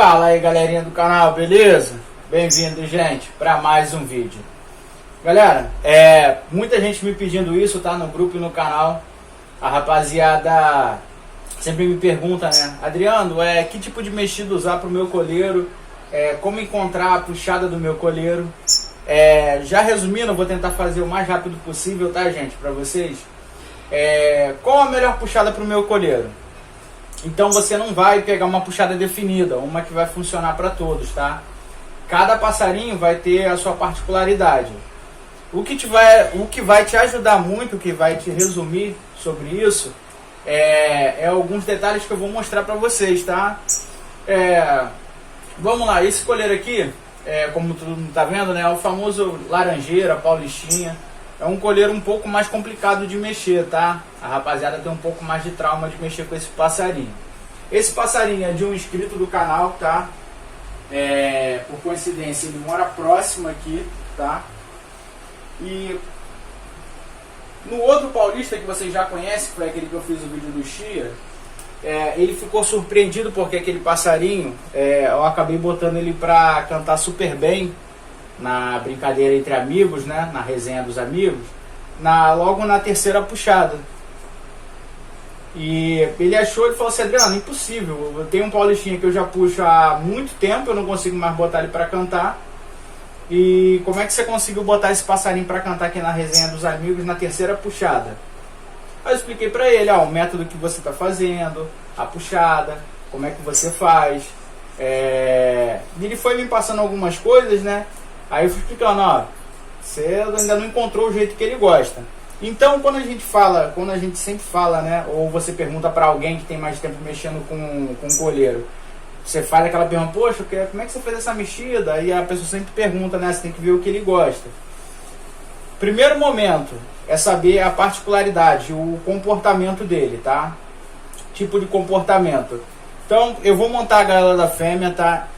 Fala aí, galerinha do canal, beleza? Bem-vindo, gente, para mais um vídeo. Galera, muita gente me pedindo isso, tá? No grupo e no canal. A rapaziada sempre me pergunta, né? Adriano, que tipo de mexida usar pro meu colheiro? Como encontrar a puxada do meu colheiro? Já resumindo, eu vou tentar fazer o mais rápido possível, tá, gente? Para vocês. Qual a melhor puxada pro meu colheiro? Então você não vai pegar uma puxada definida, uma que vai funcionar para todos, tá? Cada passarinho vai ter a sua particularidade. O que vai te ajudar muito, o que vai te resumir sobre isso, alguns detalhes que eu vou mostrar para vocês, tá? Vamos lá, esse colheiro aqui, como todo mundo tá vendo, né? É o famoso laranjeira, paulistinha. É um colheiro um pouco mais complicado de mexer, tá? A rapaziada tem um pouco mais de trauma de mexer com esse passarinho. Esse passarinho é de um inscrito do canal, tá? Por coincidência, ele mora próximo aqui, tá? E no outro paulista que vocês já conhecem, que foi aquele que eu fiz o vídeo do Chia, ele ficou surpreendido porque aquele passarinho, eu acabei botando ele pra cantar super bem na brincadeira entre amigos, né, na resenha dos amigos, logo na terceira puxada. E ele falou assim: Adriano, impossível, eu tenho um paulistinha que eu já puxo há muito tempo, eu não consigo mais botar ele para cantar, e como é que você conseguiu botar esse passarinho para cantar aqui na resenha dos amigos na terceira puxada? Aí eu expliquei para ele, o método que você está fazendo, a puxada, como é que você faz. Ele foi me passando algumas coisas, né? Aí eu fui explicando, você ainda não encontrou o jeito que ele gosta. Então, quando a gente sempre fala, né, ou você pergunta para alguém que tem mais tempo mexendo com colheiro, você faz aquela pergunta: poxa, como é que você fez essa mexida? Aí a pessoa sempre pergunta, né, você tem que ver o que ele gosta. Primeiro momento é saber a particularidade, o comportamento dele, tá? Tipo de comportamento. Então, eu vou montar a gaiola da fêmea, tá?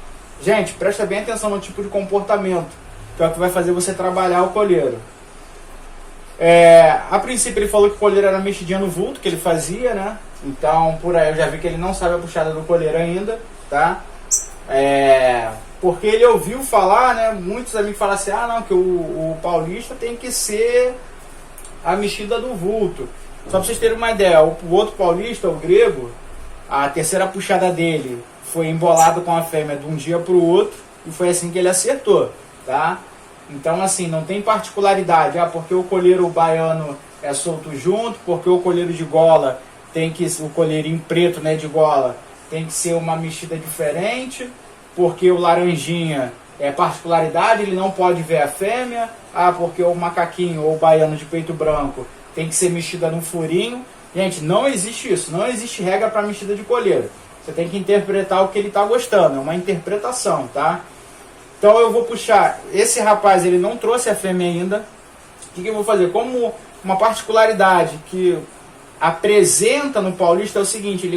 Gente, presta bem atenção no tipo de comportamento, que é o que vai fazer você trabalhar o colheiro. A princípio ele falou que o colheiro era mexidinha no vulto, que ele fazia, né? Então, por aí eu já vi que ele não sabe a puxada do colheiro ainda, tá? Porque ele ouviu falar, né? Muitos amigos falam assim: não, que o paulista tem que ser a mexida do vulto. Só pra vocês terem uma ideia, o outro paulista, o grego, a terceira puxada dele foi embolado com a fêmea de um dia para o outro, e foi assim que ele acertou, tá? Então, assim, não tem particularidade, porque o colheiro baiano é solto junto, porque o colheiro de gola o colheirinho preto, né, de gola, tem que ser uma mexida diferente, porque o laranjinha é particularidade, ele não pode ver a fêmea, porque o macaquinho ou o baiano de peito branco tem que ser mexida no furinho. Gente, não existe isso, não existe regra para mexida de colheiro. Você tem que interpretar o que ele está gostando, é uma interpretação, tá? Então eu vou puxar, esse rapaz ele não trouxe a fêmea ainda. O que eu vou fazer? Como uma particularidade que apresenta no paulista é o seguinte: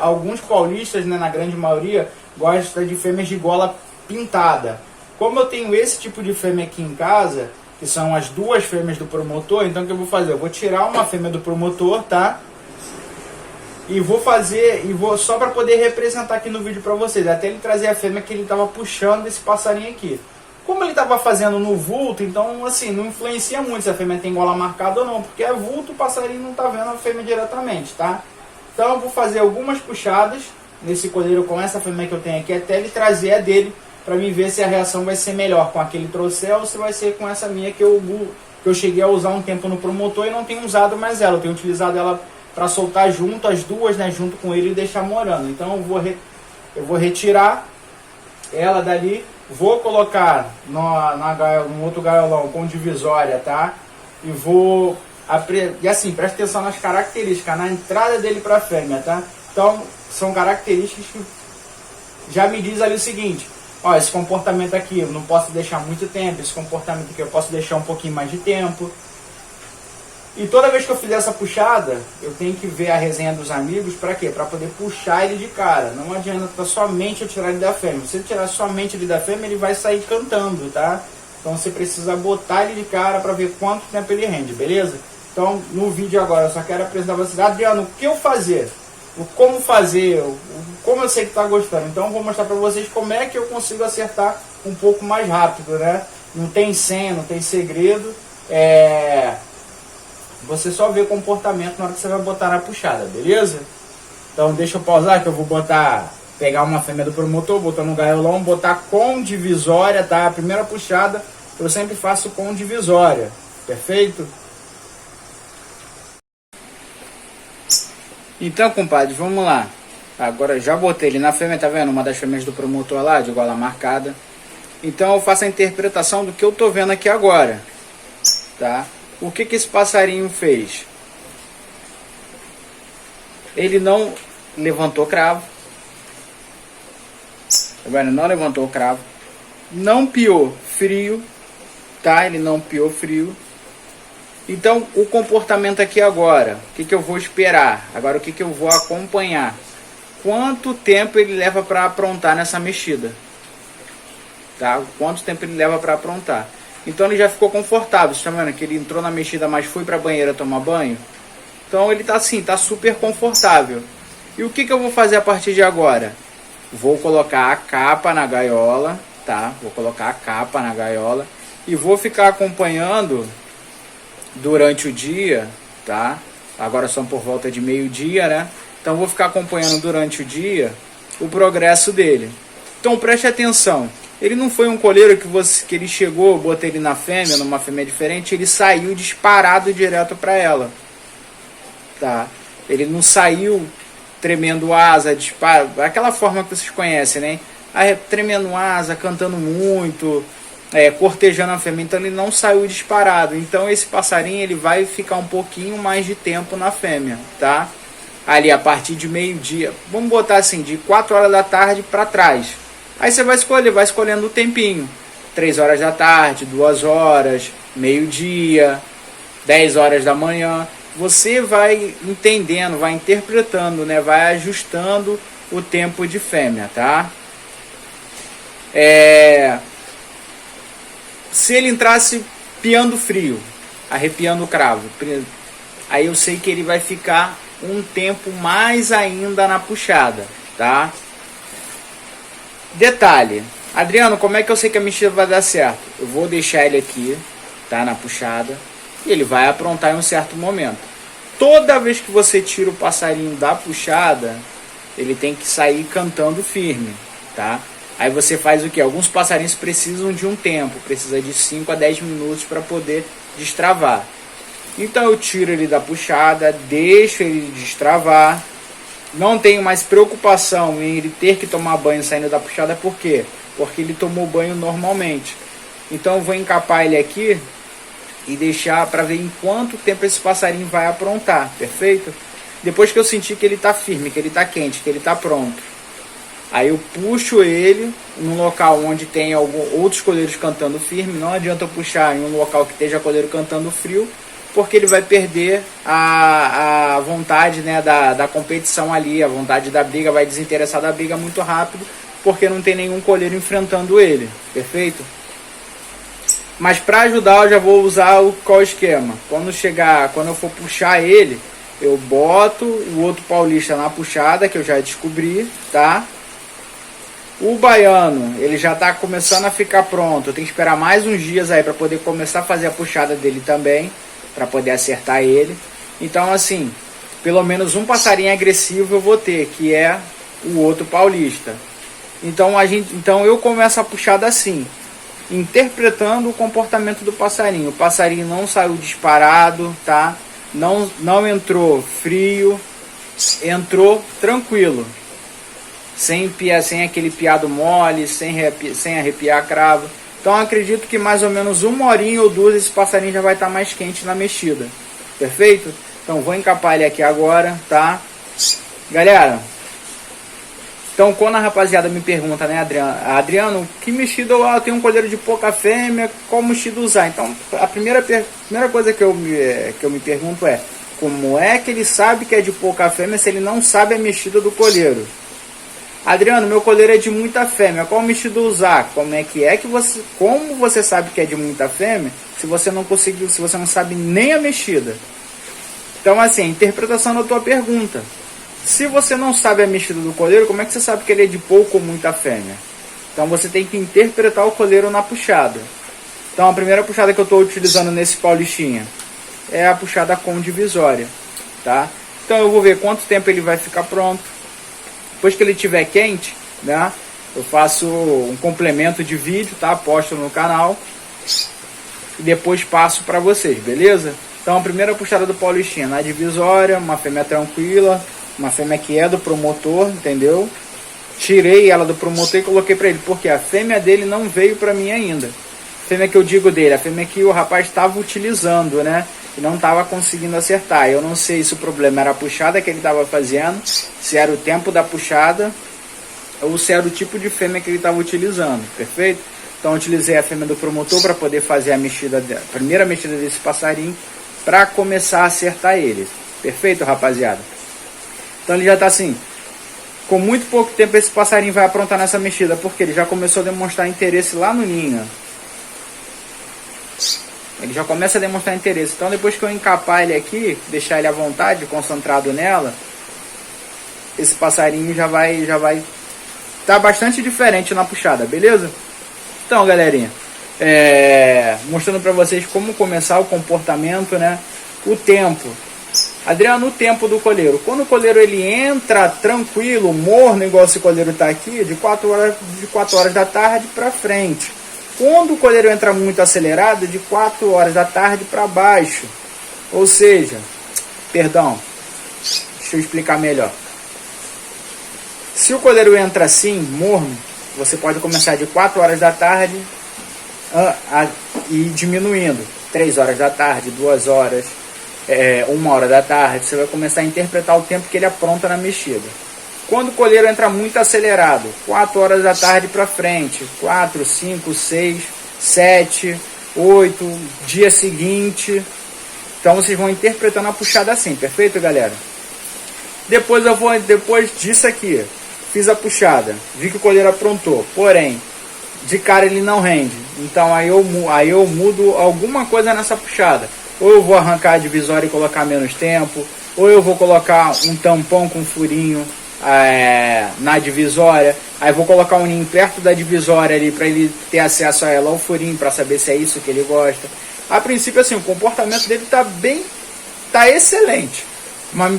alguns paulistas, né, na grande maioria, gostam de fêmeas de gola pintada. Como eu tenho esse tipo de fêmea aqui em casa, que são as duas fêmeas do promotor, então o que eu vou fazer? Eu vou tirar uma fêmea do promotor, tá? E vou só para poder representar aqui no vídeo para vocês, até ele trazer a fêmea que ele estava puxando desse passarinho aqui. Como ele estava fazendo no vulto, então assim, não influencia muito se a fêmea tem gola marcada ou não, porque é vulto, o passarinho não está vendo a fêmea diretamente, tá? Então eu vou fazer algumas puxadas nesse colheiro com essa fêmea que eu tenho aqui, até ele trazer a dele, para mim ver se a reação vai ser melhor com aquele trouxel ou se vai ser com essa minha que eu cheguei a usar um tempo no promotor e não tenho usado mais ela. Eu tenho utilizado ela para soltar junto, as duas, né, junto com ele, e deixar morando. Então eu vou retirar ela dali, vou colocar no outro gaiolão com divisória, tá? E assim, presta atenção nas características, na entrada dele para a fêmea, tá? Então, são características que já me diz ali o seguinte: esse comportamento aqui eu não posso deixar muito tempo, esse comportamento aqui eu posso deixar um pouquinho mais de tempo. E toda vez que eu fizer essa puxada, eu tenho que ver a resenha dos amigos. Para quê? Para poder puxar ele de cara. Não adianta somente eu tirar ele da fêmea. Se eu tirar somente ele da fêmea, ele vai sair cantando, tá? Então você precisa botar ele de cara para ver quanto tempo ele rende, beleza? Então no vídeo agora eu só quero apresentar para vocês: Adriano, o que eu fazer? como fazer, como eu sei que está gostando. Então eu vou mostrar para vocês como é que eu consigo acertar um pouco mais rápido, né? Não tem senha, não tem segredo. Você só vê o comportamento na hora que você vai botar na puxada, beleza? Então deixa eu pausar que eu vou pegar uma fêmea do promotor, botar no gaiolão, botar com divisória, tá? A primeira puxada eu sempre faço com divisória, perfeito? Então, compadre, vamos lá. Agora já botei ele na fêmea, tá vendo? Uma das fêmeas do promotor lá, de gola marcada. Então eu faço a interpretação do que eu tô vendo aqui agora, tá? O que esse passarinho fez? Ele não levantou cravo. Tá vendo? Não levantou cravo. Não piou frio, tá? Ele não piou frio. Então, o comportamento aqui agora, o que eu vou esperar? Agora, o que eu vou acompanhar? Quanto tempo ele leva para aprontar nessa mexida? Tá? Quanto tempo ele leva para aprontar? Então, ele já ficou confortável. Você tá vendo que ele entrou na mexida, mas foi para a banheira tomar banho? Então, ele tá assim, tá super confortável. E o que eu vou fazer a partir de agora? Vou colocar a capa na gaiola, tá? Vou colocar a capa na gaiola e vou ficar acompanhando durante o dia, tá? Agora são por volta de meio-dia, né? Então vou ficar acompanhando durante o dia o progresso dele. Então preste atenção. Ele não foi um coleiro que ele chegou, botei ele na fêmea, numa fêmea diferente, ele saiu disparado direto para ela, tá? Ele não saiu tremendo asa, disparo, aquela forma que vocês conhecem, né? Tremendo asa, cantando muito, cortejando a fêmea. Então ele não saiu disparado. Então esse passarinho ele vai ficar um pouquinho mais de tempo na fêmea, tá? Ali a partir de meio-dia, vamos botar assim, de 4 horas da tarde para trás. Aí você vai escolhendo o tempinho. 3 horas da tarde, 2 horas, meio-dia, 10 horas da manhã. Você vai entendendo, vai interpretando, né? Vai ajustando o tempo de fêmea, tá? Se ele entrasse piando frio, arrepiando o cravo, aí eu sei que ele vai ficar um tempo mais ainda na puxada, tá? Detalhe, Adriano, como é que eu sei que a mexida vai dar certo? Eu vou deixar ele aqui, tá, na puxada, e ele vai aprontar em um certo momento. Toda vez que você tira o passarinho da puxada, ele tem que sair cantando firme, tá? Aí você faz o que? Alguns passarinhos precisam de um tempo, precisa de 5 a 10 minutos para poder destravar. Então eu tiro ele da puxada, deixo ele destravar. Não tenho mais preocupação em ele ter que tomar banho saindo da puxada, por quê? Porque ele tomou banho normalmente. Então eu vou encapar ele aqui e deixar para ver em quanto tempo esse passarinho vai aprontar, perfeito? Depois que eu sentir que ele está firme, que ele está quente, que ele está pronto, aí eu puxo ele num local onde tem outros coleiros cantando firme. Não adianta eu puxar em um local que esteja coleiro cantando frio, porque ele vai perder a vontade, né, da competição ali, a vontade da briga, vai desinteressar da briga muito rápido, porque não tem nenhum coleiro enfrentando ele, perfeito? Mas para ajudar eu já vou usar qual esquema? Quando eu for puxar ele, eu boto o outro paulista na puxada, que eu já descobri, tá? O baiano, ele já está começando a ficar pronto. Eu tenho que esperar mais uns dias aí para poder começar a fazer a puxada dele também, para poder acertar ele. Então assim, pelo menos um passarinho agressivo eu vou ter, que é o outro paulista. Então eu começo a puxada assim, interpretando o comportamento do passarinho. O passarinho não saiu disparado, tá? Não entrou frio, entrou tranquilo, sem aquele piado mole, sem arrepiar cravo. Então acredito que mais ou menos 1 horinha ou 2 esse passarinho já vai estar mais quente na mexida, perfeito? Então vou encapar ele aqui agora, tá? Galera, então quando a rapaziada me pergunta, né, Adriano, que mexida eu tenho um coleiro de pouca fêmea, qual mexida usar? Então a primeira coisa que eu me pergunto é, como é que ele sabe que é de pouca fêmea se ele não sabe a mexida do coleiro? Adriano, meu coleiro é de muita fêmea, qual mexida usar? Como você sabe que é de muita fêmea se você não sabe nem a mexida? Então assim, a interpretação da tua pergunta. Se você não sabe a mexida do coleiro, como é que você sabe que ele é de pouco ou muita fêmea? Então você tem que interpretar o coleiro na puxada. Então a primeira puxada que eu estou utilizando nesse paulistinha é a puxada com divisória, tá? Então eu vou ver quanto tempo ele vai ficar pronto. Depois que ele estiver quente, né, eu faço um complemento de vídeo, tá? Posto no canal e depois passo para vocês, beleza? Então a primeira puxada do paulistinha na divisória, uma fêmea tranquila, uma fêmea que é do promotor, entendeu? Tirei ela do promotor e coloquei para ele, porque a fêmea dele não veio para mim ainda. Fêmea que eu digo dele, a fêmea que o rapaz estava utilizando, né? E não estava conseguindo acertar. Eu não sei se o problema era a puxada que ele estava fazendo, se era o tempo da puxada, ou se era o tipo de fêmea que ele estava utilizando, perfeito? Então eu utilizei a fêmea do promotor para poder fazer a mexida, a primeira mexida desse passarinho, para começar a acertar ele. Perfeito, rapaziada? Então ele já está assim, com muito pouco tempo esse passarinho vai aprontar nessa mexida, porque ele já começou a demonstrar interesse lá no ninho. Ele já começa a demonstrar interesse. Então depois que eu encapar ele aqui, deixar ele à vontade, concentrado nela, esse passarinho já vai tá bastante diferente na puxada, beleza? Então galerinha, mostrando para vocês como começar o comportamento, né? O tempo. Adriano, o tempo do coleiro. Quando o coleiro ele entra tranquilo, morno, igual esse coleiro está aqui, de 4 horas da tarde para frente. Quando o coleiro entra muito acelerado, de 4 horas da tarde para baixo. Ou seja, perdão, deixa eu explicar melhor. Se o coleiro entra assim, morno, você pode começar de 4 horas da tarde e ir diminuindo. 3 horas da tarde, 2 horas, 1 hora da tarde. Você vai começar a interpretar o tempo que ele apronta na mexida. Quando o coleiro entra muito acelerado, 4 horas da tarde para frente, 4, 5, 6, 7, 8, dia seguinte. Então vocês vão interpretando a puxada assim, perfeito, galera? Depois disso aqui, fiz a puxada, vi que o coleiro aprontou, porém, de cara ele não rende. Então aí eu mudo alguma coisa nessa puxada. Ou eu vou arrancar a divisória e colocar menos tempo, ou eu vou colocar um tampão com furinho na divisória, aí vou colocar um ninho perto da divisória ali para ele ter acesso a ela ao furinho, para saber se é isso que ele gosta. A princípio assim, o comportamento dele tá excelente.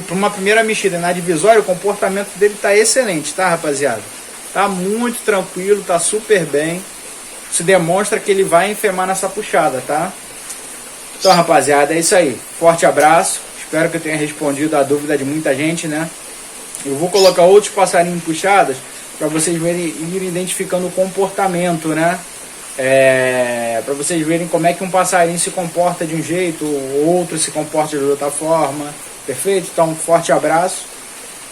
Uma primeira mexida na divisória, o comportamento dele tá excelente, tá, rapaziada? Tá muito tranquilo, tá super bem. Se demonstra que ele vai enfermar nessa puxada, tá? Então, rapaziada, é isso aí. Forte abraço. Espero que eu tenha respondido a dúvida de muita gente, né? Eu vou colocar outros passarinhos puxadas para vocês irem identificando o comportamento, né? Para vocês verem como é que um passarinho se comporta de um jeito, o outro se comporta de outra forma. Perfeito? Então, um forte abraço.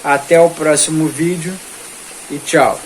Até o próximo vídeo e tchau.